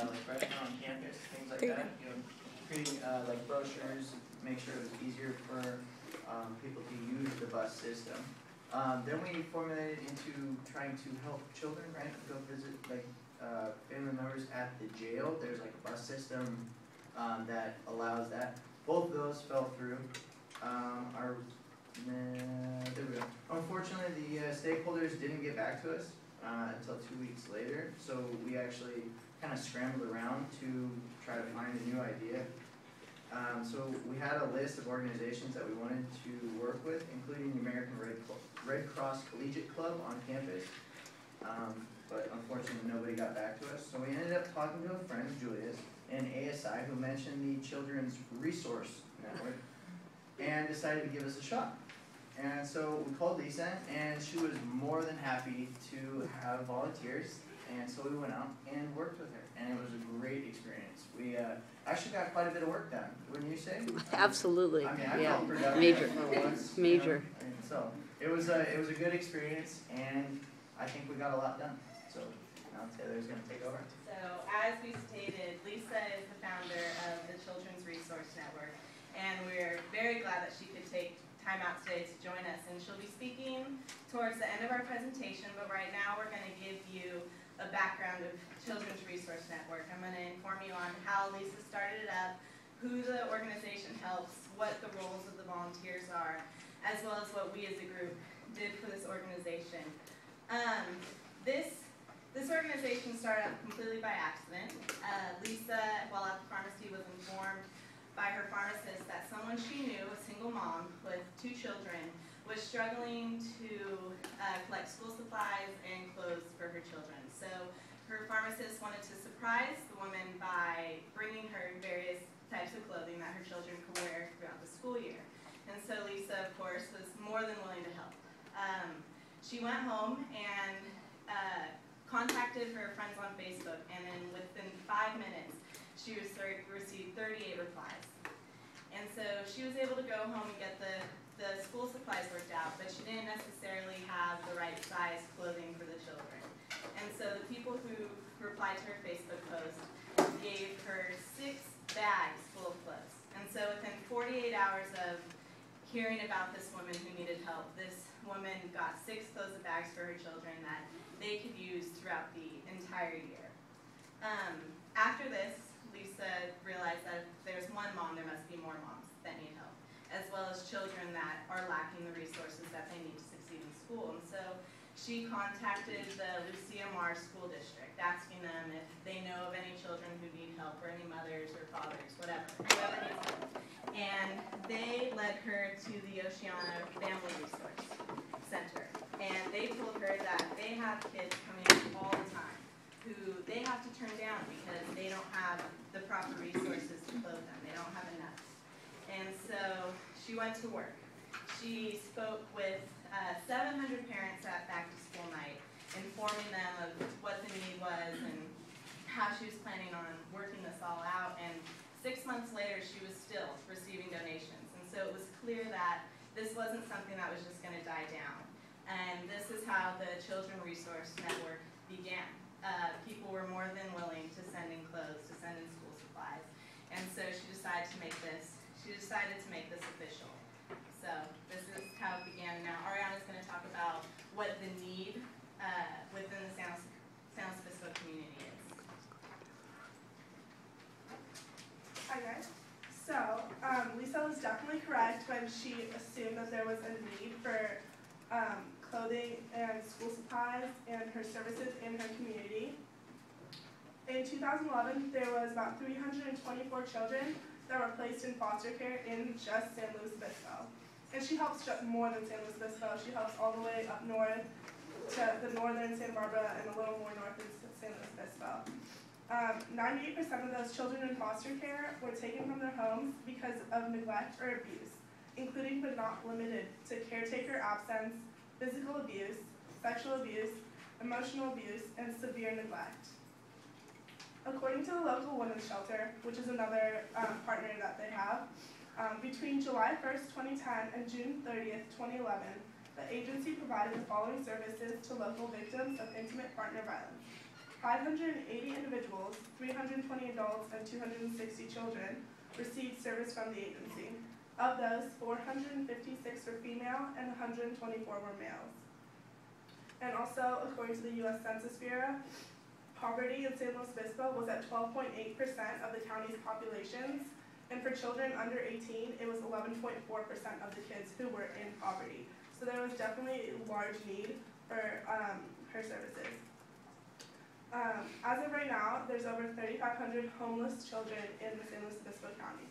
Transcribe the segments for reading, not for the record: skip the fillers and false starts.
like freshmen on campus, things like that. You know, creating like brochures, make sure it was easier for people to use the bus system. Then we formulated into trying to help children, right? Go visit like family members at the jail. There's like a bus system that allows that. Both of those fell through. There we go. Unfortunately, the stakeholders didn't get back to us until 2 weeks later, so we actually kind of scrambled around to try to find a new idea. So we had a list of organizations that we wanted to work with, including the American Red Cross Collegiate Club on campus, but unfortunately nobody got back to us. So we ended up talking to a friend, Julius, in ASI, who mentioned the Children's Resource Network, and decided to give us a shot. And so we called Lisa, and she was more than happy to have volunteers, and so we went out and worked with her, and it was a great experience. We actually got quite a bit of work done, wouldn't you say? Absolutely. I mean, I yeah. felt productive Major. for once. Major. You know? And so it was a good experience, and I think we got a lot done. So now Taylor's going to take over. So as we stated, Lisa is the founder of the Children's Resource Network, and we're very glad that she could take time out today to join us. And she'll be speaking towards the end of our presentation, but right now we're going to give you a background of Children's Resource Network. I'm going to inform you on how Lisa started it up, who the organization helps, what the roles of the volunteers are, as well as what we as a group did for this organization. This organization started out completely by accident. Lisa, while at the pharmacy, was informed by her pharmacist that someone she knew, a single mom with 2 children, was struggling to collect school supplies and clothes for her children. So her pharmacist wanted to surprise the woman by bringing her various types of clothing that her children could wear throughout the school year. And so Lisa, of course, was more than willing to help. She went home and contacted her friends on Facebook, and then within 5 minutes, she received 38 replies. And so she was able to go home and get the school supplies worked out, but she didn't necessarily have the right size clothing for the children. And so the people who replied to her Facebook post gave her 6 bags full of clothes. And so within 48 hours of hearing about this woman who needed help, this woman got 6 clothes and bags for her children that they could use throughout the entire year. After this, Lisa realized that if there's one mom, there must be more moms that need help, as well as children that are lacking the resources that they need to succeed in school. And so she contacted the Lucia Mars School District, asking them if they know of any children who need help, or any mothers or fathers, whoever needs help. And they led her to the Oceana Family Resource Center. And they told her that they have kids coming in all the time who they have to turn down because they don't have the proper resources to clothe them. They don't have enough. And so she went to work. She spoke with 700 parents at back to school night, informing them of what the need was and how she was planning on working this all out. And 6 months later, she was still receiving donations. And so it was clear that this wasn't something that was just going to die down. And this is how the Children's Resource Network began. People were more than willing to send in clothes, to send in school supplies. And so she decided to make this official. So this is how it began. Now Ariana's going to talk about what the need within the San Luis Obispo community is. Hi guys. So Lisa was definitely correct when she assumed that there was a need for clothing and school supplies and her services in her community. In 2011, there was about 324 children that were placed in foster care in just San Luis Obispo. And she helps more than San Luis Obispo. She helps all the way up north to the northern Santa Barbara and a little more north in San Luis Obispo. 98% of those children in foster care were taken from their homes because of neglect or abuse, including but not limited to caretaker absence, physical abuse, sexual abuse, emotional abuse, and severe neglect. According to the local women's shelter, which is another partner that they have, between July 1st, 2010 and June 30th, 2011, the agency provided the following services to local victims of intimate partner violence: 580 individuals, 320 adults, and 260 children received service from the agency. Of those, 456 were female and 124 were males. And also, according to the U.S. Census Bureau, poverty in San Luis Obispo was at 12.8% of the county's populations, and for children under 18, it was 11.4% of the kids who were in poverty. So there was definitely a large need for her services. As of right now, there's over 3,500 homeless children in the San Luis Obispo County.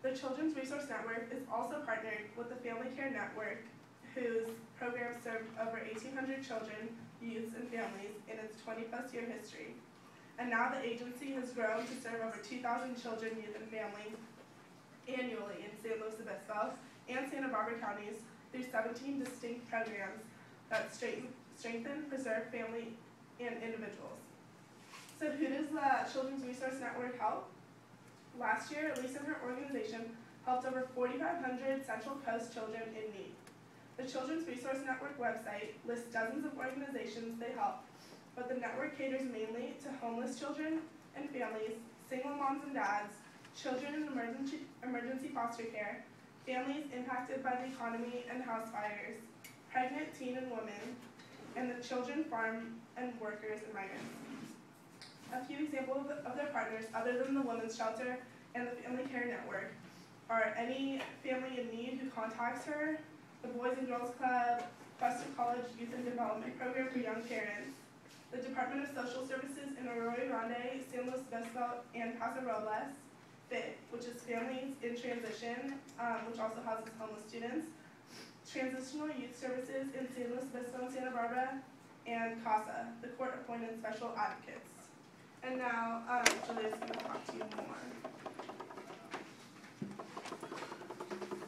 The Children's Resource Network is also partnered with the Family Care Network, whose program served over 1,800 children, youths, and families in its 20-plus year history. And now the agency has grown to serve over 2,000 children, youth, and families annually in San Luis Obispo and Santa Barbara counties through 17 distinct programs that strengthen, preserve family and individuals. So who does the Children's Resource Network help? Last year, Lisa and her organization helped over 4,500 Central Coast children in need. The Children's Resource Network website lists dozens of organizations they help, but the network caters mainly to homeless children and families, single moms and dads, children in emergency foster care, families impacted by the economy and house fires, pregnant teen and women, and the children, farm, and workers and migrants. A few examples of their partners, other than the Women's Shelter and the Family Care Network, are any family in need who contacts her, the Boys and Girls Club, Cuesta College Youth and Development Program for Young Parents, the Department of Social Services in Arroyo Grande, San Luis Obispo, and Paso Robles, FIT, which is Families in Transition, which also houses homeless students, Transitional Youth Services in San Luis Obispo and Santa Barbara, and CASA, the Court-Appointed Special Advocates. And now, Julia's going to talk to you more.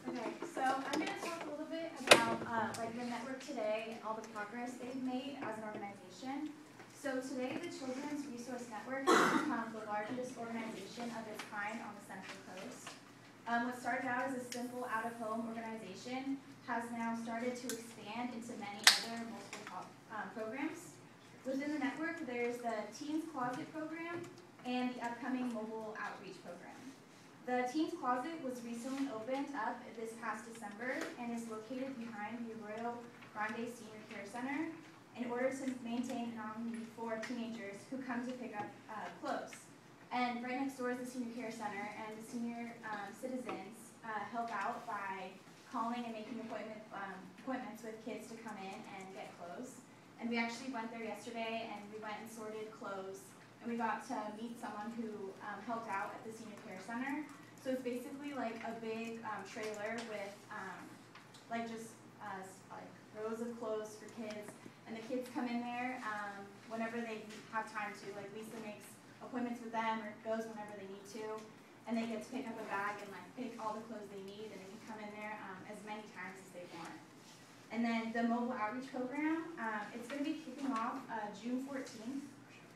Okay, so I'm going to talk a little bit about like the network today and all the progress they've made as an organization. So today, the Children's Resource Network has become the largest organization of its kind on the Central Coast. What started out as a simple out-of-home organization has now started to expand into many other multiple programs. Within the network, there's the Teens Closet program and the upcoming mobile outreach program. The Teens Closet was recently opened up this past December and is located behind the Arroyo Grande Senior Care Center in order to maintain an need for teenagers who come to pick up clothes. And right next door is the Senior Care Center, and the senior citizens help out by calling and making appointments with kids to come in and get clothes. And we actually went there yesterday, and we went and sorted clothes, and we got to meet someone who helped out at the Senior Care Center. So it's basically like a big trailer with like just like rows of clothes for kids, and the kids come in there whenever they have time to. Like Lisa makes appointments with them or goes whenever they need to, and they get to pick up a bag and like pick all the clothes they need, and they can come in there as many times as they want. And then the mobile outreach program, it's going to be kicking off June 14th.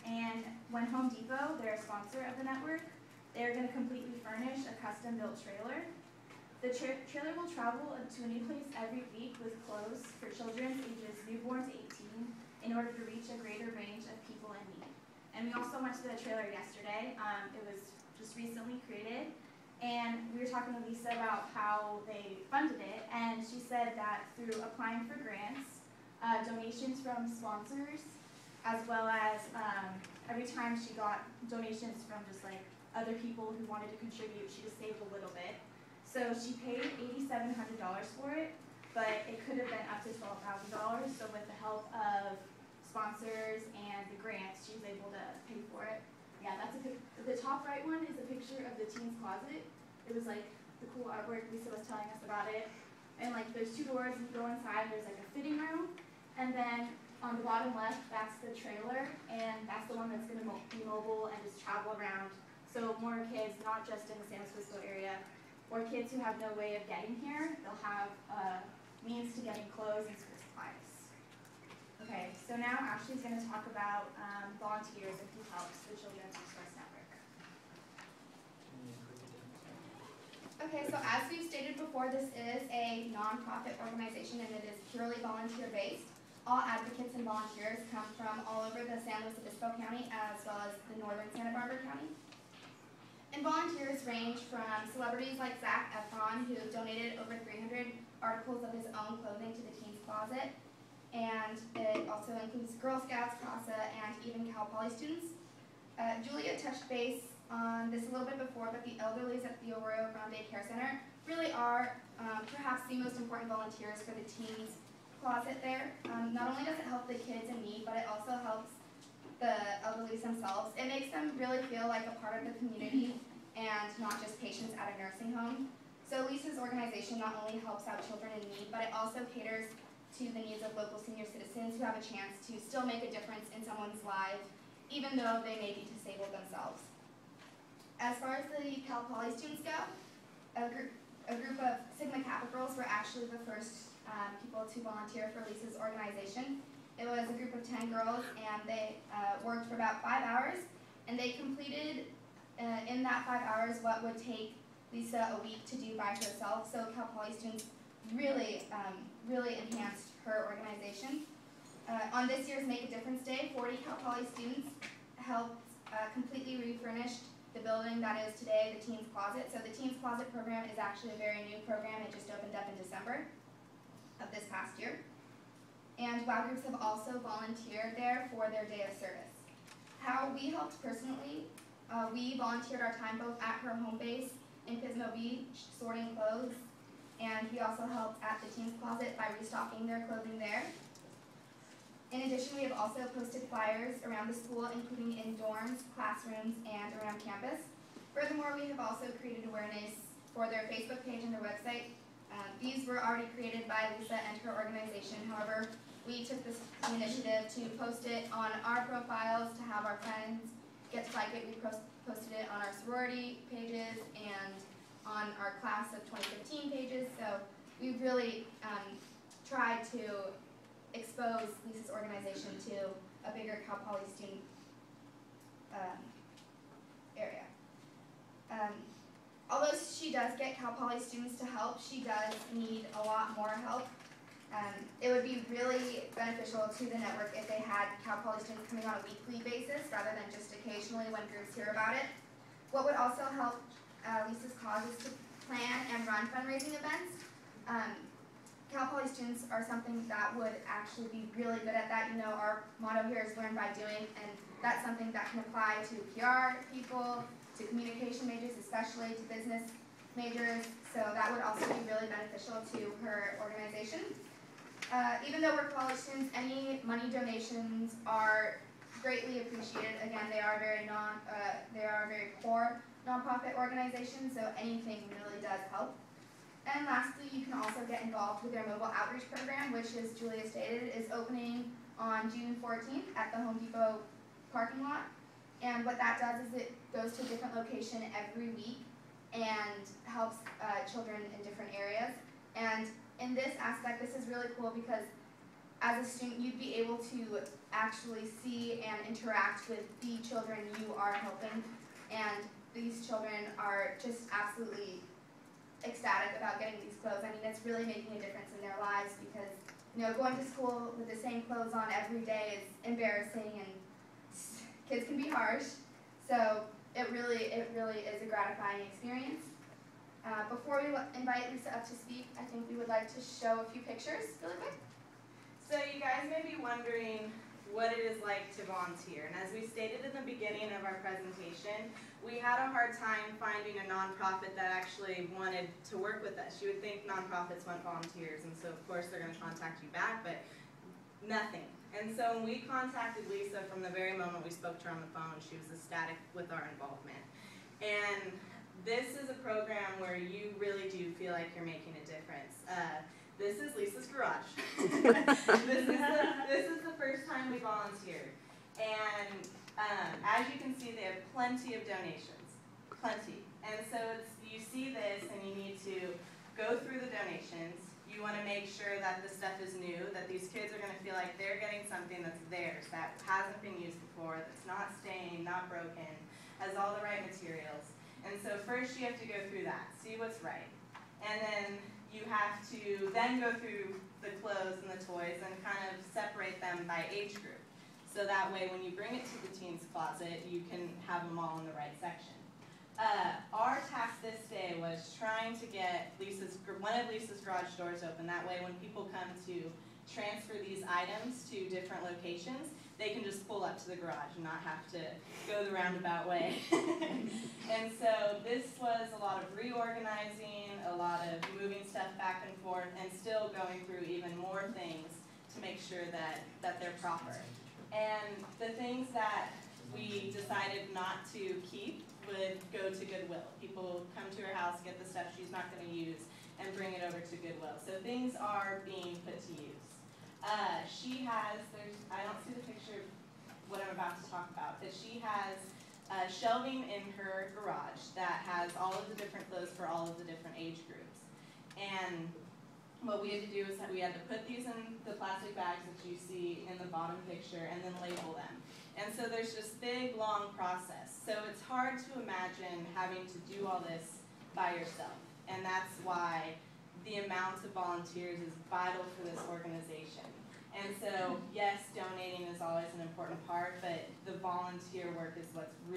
And when Home Depot, they're a sponsor of the network, they're going to completely furnish a custom-built trailer. The trailer will travel to a new place every week with clothes for children ages newborn to 18 in order to reach a greater range of people in need. And we also went to the trailer yesterday. It was just recently created. And we were talking to Lisa about how they funded it, and she said that through applying for grants, donations from sponsors, as well as every time she got donations from just like other people who wanted to contribute, she just saved a little bit. So she paid $8,700 for it, but it could have been up to $12,000. So with the help of sponsors and the grants, she was able to pay for it. Yeah, that's the top right one is a picture of the Teens Closet. It was like the cool artwork. Lisa was telling us about it. And like there's two doors, you go inside, there's like a fitting room. And then on the bottom left, that's the trailer. And that's the one that's gonna be mobile and just travel around. So more kids, not just in the San Luis Obispo area, or kids who have no way of getting here, they'll have means to getting clothes and school supplies. Okay, so now Ashley's gonna talk about volunteers and who helps the Children's Resource Network. Okay, so as we've stated before, this is a nonprofit organization and it is purely volunteer-based. all advocates and volunteers come from all over the San Luis Obispo County as well as the northern Santa Barbara County. And volunteers range from celebrities like Zac Efron, who donated over 300 articles of his own clothing to the Teens Closet. And it also includes Girl Scouts, CASA, and even Cal Poly students. Julia touched base on this a little bit before, but the elderlies at the Arroyo Grande Care Center really are perhaps the most important volunteers for the Teens Closet there. Not only does it help the kids in need, but it also helps the elderlies themselves. It makes them really feel like a part of the community and not just patients at a nursing home. So Lisa's organization not only helps out children in need, but it also caters to the needs of local senior citizens who have a chance to still make a difference in someone's life, even though they may be disabled themselves. As far as the Cal Poly students go, a group of Sigma Kappa girls were actually the first people to volunteer for Lisa's organization. It was a group of 10 girls, and they worked for about 5 hours, and they completed in that 5 hours what would take Lisa a week to do by herself. So Cal Poly students really enhanced her organization. On this year's Make a Difference Day, 40 Cal Poly students helped completely refurnish the building that is today the Teens Closet. So the Teens Closet program is actually a very new program. It just opened up in December of this past year. And WOW groups have also volunteered there for their day of service. How we helped personally, we volunteered our time both at her home base in Pismo Beach, sorting clothes, and we also helped at the Teens Closet by restocking their clothing there. In addition, we have also posted flyers around the school, including in dorms, classrooms, and around campus. Furthermore, we have also created awareness for their Facebook page and their website. These were already created by Lisa and her organization. However, we took this initiative to post it on our profiles to have our friends get to like it. We posted it on our sorority pages and on our class of 2015 pages. So we really tried to expose Lisa's organization to a bigger Cal Poly student area. Although she does get Cal Poly students to help, she does need a lot more help. It would be really beneficial to the network if they had Cal Poly students coming on a weekly basis rather than just occasionally when groups hear about it. What would also help Lisa's cause is to plan and run fundraising events. Cal Poly students are something that would actually be really good at that. You know, our motto here is learn by doing, and that's something that can apply to PR people, to communication majors, especially to business majors. So that would also be really beneficial to her organization. Even though we're college students, any money donations are greatly appreciated. Again, they are very poor nonprofit organizations, so anything really does help. And lastly, you can also get involved with their mobile outreach program, which, as Julia stated, is opening on June 14th at the Home Depot parking lot. And what that does is it goes to a different location every week and helps children in different areas. And in this aspect, this is really cool because as a student, you'd be able to actually see and interact with the children you are helping. And these children are just absolutely ecstatic about getting these clothes. I mean, it's really making a difference in their lives because, you know, going to school with the same clothes on every day is embarrassing and kids can be harsh. So it really is a gratifying experience. Before we invite Lisa up to speak, I think we would like to show a few pictures really quick. So you guys may be wondering what it is like to volunteer. And as we stated in the beginning of our presentation, we had a hard time finding a nonprofit that actually wanted to work with us. You would think nonprofits want volunteers, and so of course they're going to contact you back, but nothing. And so when we contacted Lisa, from the very moment we spoke to her on the phone, she was ecstatic with our involvement. And this is a program where you really do feel like you're making a difference. This is Lisa's garage. this is the first time we volunteered. And as you can see, they have plenty of donations, plenty. And so you see this and you need to go through the donations. You want to make sure that the stuff is new, that these kids are going to feel like they're getting something that's theirs, that hasn't been used before, that's not stained, not broken, has all the right materials. And so first you have to go through that, see what's right. And then you have to then go through the clothes and the toys and kind of separate them by age group. So that way when you bring it to the teens closet, you can have them all in the right section. Our task this day was trying to get one of Lisa's garage doors open. That way when people come to transfer these items to different locations, they can just pull up to the garage and not have to go the roundabout way. And so this was a lot of reorganizing, a lot of moving stuff back and forth, and still going through even more things to make sure that they're proper. And the things that we decided not to keep would go to Goodwill. People come to her house, get the stuff she's not going to use, and bring it over to Goodwill. So things are being put to use. She has, I don't see the picture of what I'm about to talk about, but she has shelving in her garage that has all of the different clothes for all of the different age groups. And what we had to do is that we had to put these in the plastic bags that you see in the bottom picture and then label them. And so there's this big, long process. So it's hard to imagine having to do all this by yourself. And that's why the amount of volunteers is vital for this organization. And so, yes, donating is always an important part, but the volunteer work is what's really